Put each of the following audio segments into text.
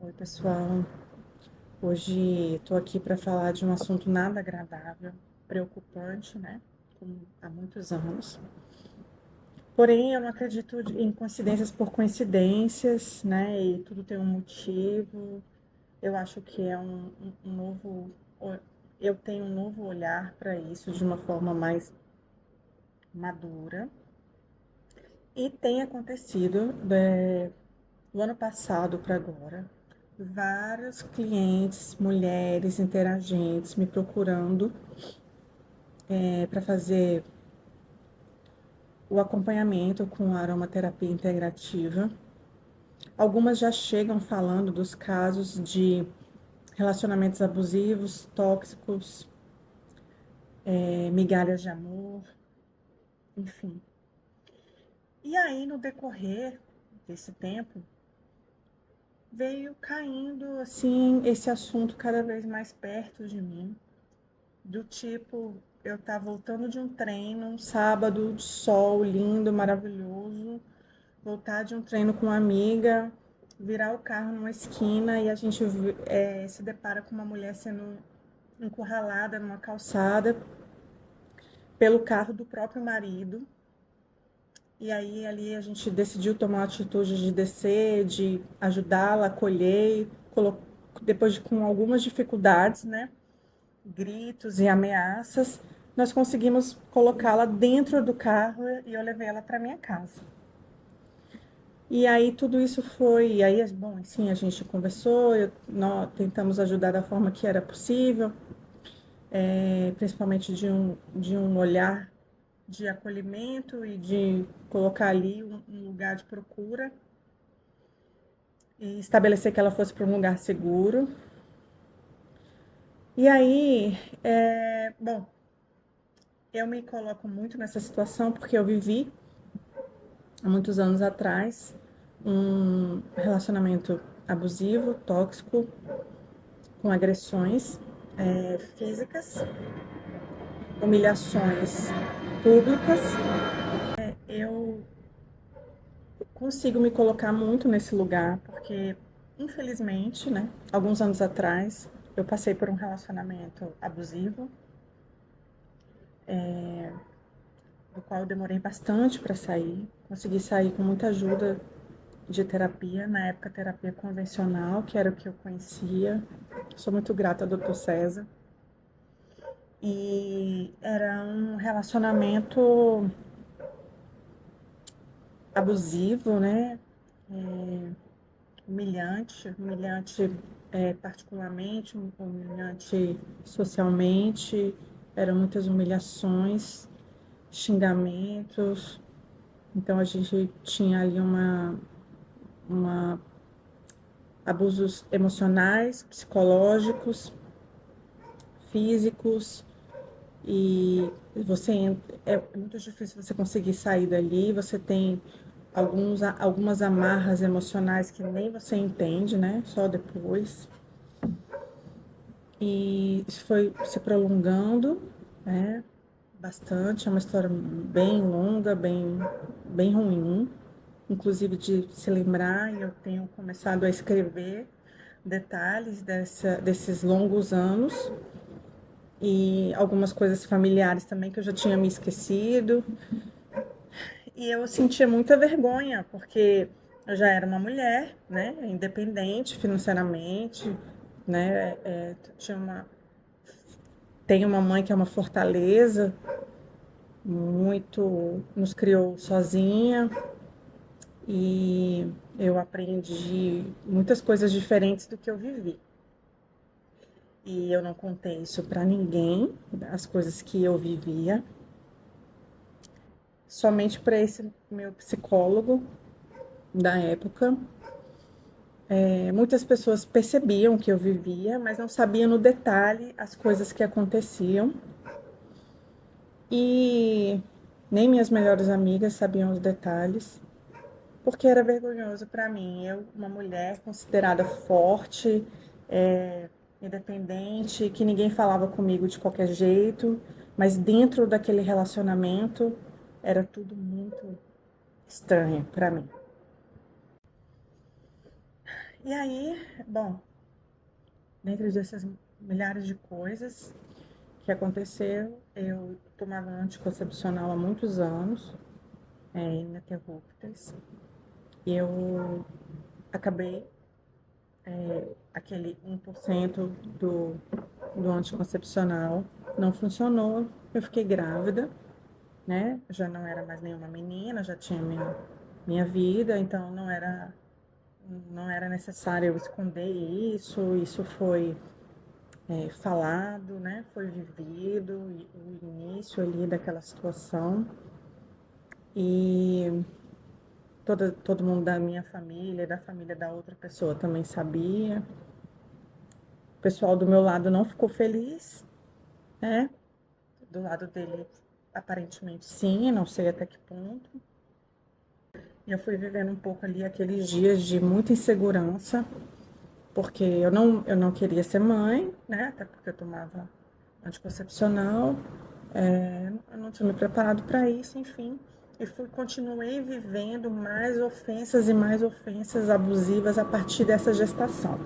Oi, pessoal. Hoje estou aqui para falar de um assunto nada agradável, preocupante, né? Como há muitos anos. Porém, eu não acredito em coincidências por coincidências, né? E tudo tem um motivo. Eu acho que é um novo. Eu tenho um novo olhar para isso de uma forma mais madura. E tem acontecido, do ano passado para agora, vários clientes, mulheres, interagentes me procurando para fazer o acompanhamento com aromaterapia integrativa. Algumas já chegam falando dos casos de relacionamentos abusivos, tóxicos, migalhas de amor, enfim. E aí, no decorrer desse tempo, veio caindo assim esse assunto cada vez mais perto de mim, do tipo, eu tá voltando de um treino, um sábado de sol lindo, maravilhoso, voltar de um treino com uma amiga, virar o carro numa esquina e a gente se depara com uma mulher sendo encurralada numa calçada pelo carro do próprio marido. E aí ali a gente decidiu tomar a atitude de descer, de ajudá-la, acolher, depois de com algumas dificuldades, né? Gritos e ameaças, nós conseguimos colocá-la dentro do carro e eu levei ela para minha casa. E aí tudo isso foi, e aí, bom, sim, a gente conversou, nós tentamos ajudar da forma que era possível, principalmente de um olhar de acolhimento e de colocar ali um lugar de procura e estabelecer que ela fosse para um lugar seguro. E aí, bom, eu me coloco muito nessa situação porque eu vivi há muitos anos atrás um relacionamento abusivo, tóxico, com agressões físicas, humilhações públicas. Eu consigo me colocar muito nesse lugar porque, infelizmente, né, alguns anos atrás, eu passei por um relacionamento abusivo, do qual eu demorei bastante para sair. Consegui sair com muita ajuda de terapia, na época terapia convencional, que era o que eu conhecia. Sou muito grata ao Dr. César. E era um relacionamento abusivo, né? Humilhante particularmente, humilhante socialmente. Eram muitas humilhações, xingamentos. Então a gente tinha ali uma abusos emocionais, psicológicos, físicos, e é muito difícil você conseguir sair dali. Você tem algumas amarras emocionais que nem você entende, né? Só depois. E isso foi se prolongando, né? Bastante. É uma história bem longa, bem ruim, inclusive de se lembrar. E eu tenho começado a escrever detalhes desses longos anos e algumas coisas familiares também que eu já tinha me esquecido. E eu sentia muita vergonha, porque eu já era uma mulher, né, independente financeiramente, né, tenho uma mãe que é uma fortaleza, muito nos criou sozinha, e eu aprendi muitas coisas diferentes do que eu vivi. E eu não contei isso para ninguém, as coisas que eu vivia, somente para esse meu psicólogo da época. Muitas pessoas percebiam que eu vivia, mas não sabiam no detalhe as coisas que aconteciam. E nem minhas melhores amigas sabiam os detalhes, porque era vergonhoso para mim. Eu, uma mulher considerada forte, independente, que ninguém falava comigo de qualquer jeito, mas dentro daquele relacionamento era tudo muito estranho para mim. E aí, bom, dentro dessas milhares de coisas que aconteceu, eu tomava anticoncepcional há muitos anos, ininterruptas, e eu acabei aquele 1% do anticoncepcional não funcionou, eu fiquei grávida, né? Já não era mais nenhuma menina, já tinha minha vida, então não era necessário eu esconder isso foi falado, né? Foi vivido o início ali daquela situação e todo mundo da minha família, da família da outra pessoa também sabia. O pessoal do meu lado não ficou feliz, né? Do lado dele, aparentemente sim, não sei até que ponto. E eu fui vivendo um pouco ali aqueles dias de muita insegurança, porque eu não queria ser mãe, né? Até porque eu tomava anticoncepcional, eu não tinha me preparado para isso, enfim. E continuei vivendo mais ofensas abusivas a partir dessa gestação.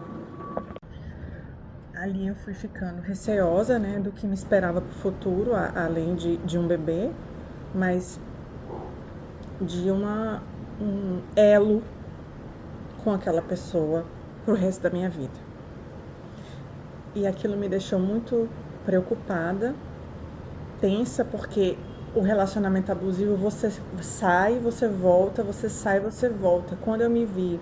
Ali eu fui ficando receosa, né, do que me esperava para o futuro, além de um bebê, mas de um elo com aquela pessoa pro resto da minha vida. E aquilo me deixou muito preocupada, tensa, porque o relacionamento abusivo, você sai, você volta, você sai, você volta. Quando eu me vi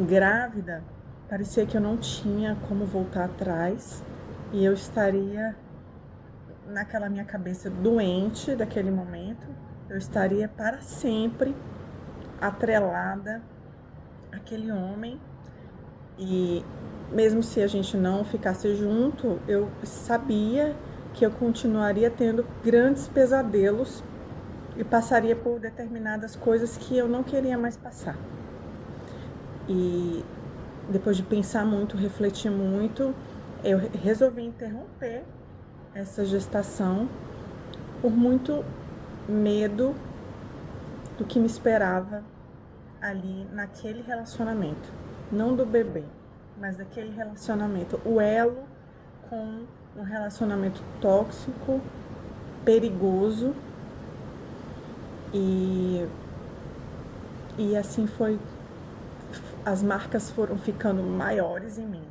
grávida, parecia que eu não tinha como voltar atrás e eu estaria naquela minha cabeça doente daquele momento, eu estaria para sempre atrelada àquele homem. E mesmo se a gente não ficasse junto, eu sabia que eu continuaria tendo grandes pesadelos e passaria por determinadas coisas que eu não queria mais passar. E depois de pensar muito, refletir muito, eu resolvi interromper essa gestação por muito medo do que me esperava ali naquele relacionamento. Não do bebê, mas daquele relacionamento. O elo com um relacionamento tóxico, perigoso. E assim foi. As marcas foram ficando maiores em mim.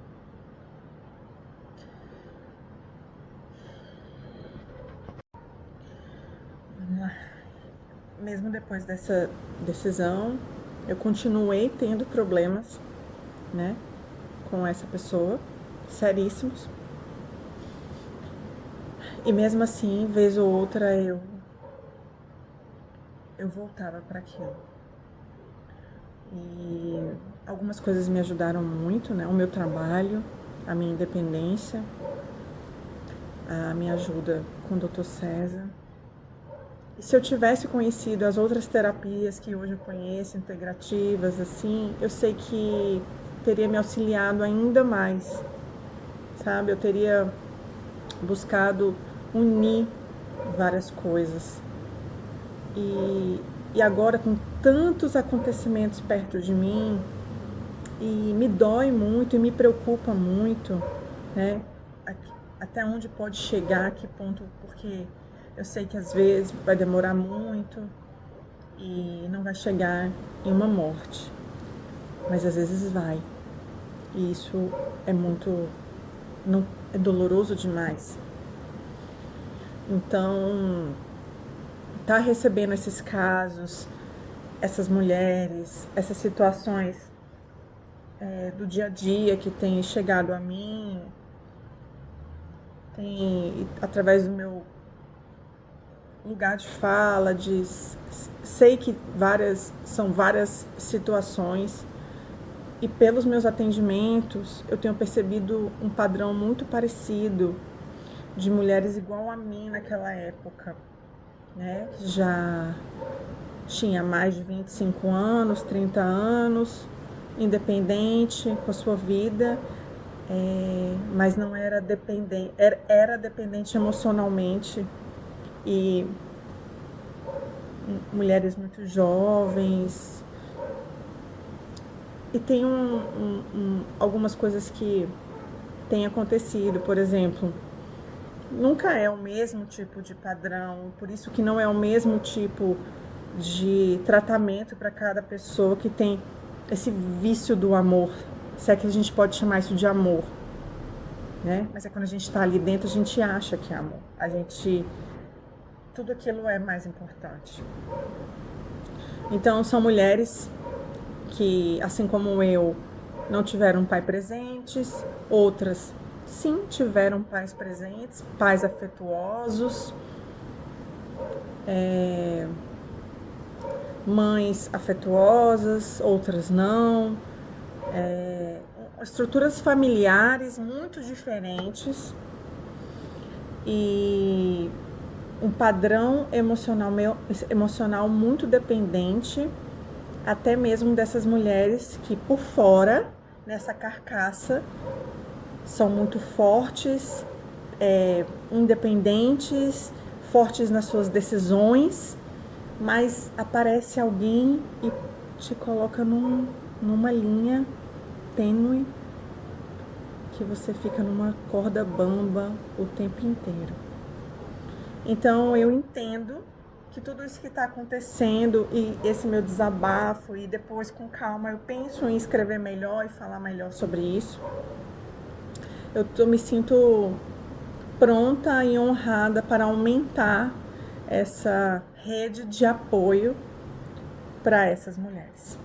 Mesmo depois dessa decisão, eu continuei tendo problemas, né, com essa pessoa, seríssimos. E mesmo assim, vez ou outra, eu voltava para aquilo. E algumas coisas me ajudaram muito, né? O meu trabalho, a minha independência, a minha ajuda com o Dr. César. E se eu tivesse conhecido as outras terapias que hoje eu conheço, integrativas, assim, eu sei que teria me auxiliado ainda mais, sabe? Eu teria buscado unir várias coisas. E agora, com tantos acontecimentos perto de mim, e me dói muito e me preocupa muito, né? Até onde pode chegar, a que ponto, porque eu sei que às vezes vai demorar muito e não vai chegar em uma morte, mas às vezes vai. E isso é muito, não, é doloroso demais. Então, tá recebendo esses casos, essas mulheres, essas situações do dia a dia que tem chegado a mim, tem através do meu lugar de fala, sei que são várias situações e pelos meus atendimentos eu tenho percebido um padrão muito parecido de mulheres igual a mim naquela época, né? Já tinha mais de 25 anos, 30 anos, independente com a sua vida, mas não era dependente, era dependente emocionalmente e mulheres muito jovens, E tem algumas coisas que têm acontecido, por exemplo, nunca é o mesmo tipo de padrão, por isso que não é o mesmo tipo de tratamento para cada pessoa que tem esse vício do amor, se é que a gente pode chamar isso de amor, né? Mas é quando a gente está ali dentro, a gente acha que é amor. Tudo aquilo é mais importante. Então, são mulheres que, assim como eu, não tiveram pai presentes, outras sim tiveram pais presentes, pais afetuosos, mães afetuosas, outras não, estruturas familiares muito diferentes e um padrão emocional muito dependente, até mesmo dessas mulheres que por fora, nessa carcaça, são muito fortes, independentes, fortes nas suas decisões, mas aparece alguém e te coloca numa linha tênue que você fica numa corda bamba o tempo inteiro. Então eu entendo que tudo isso que está acontecendo e esse meu desabafo, e depois com calma eu penso em escrever melhor e falar melhor sobre isso. Eu me sinto pronta e honrada para aumentar essa rede de apoio para essas mulheres.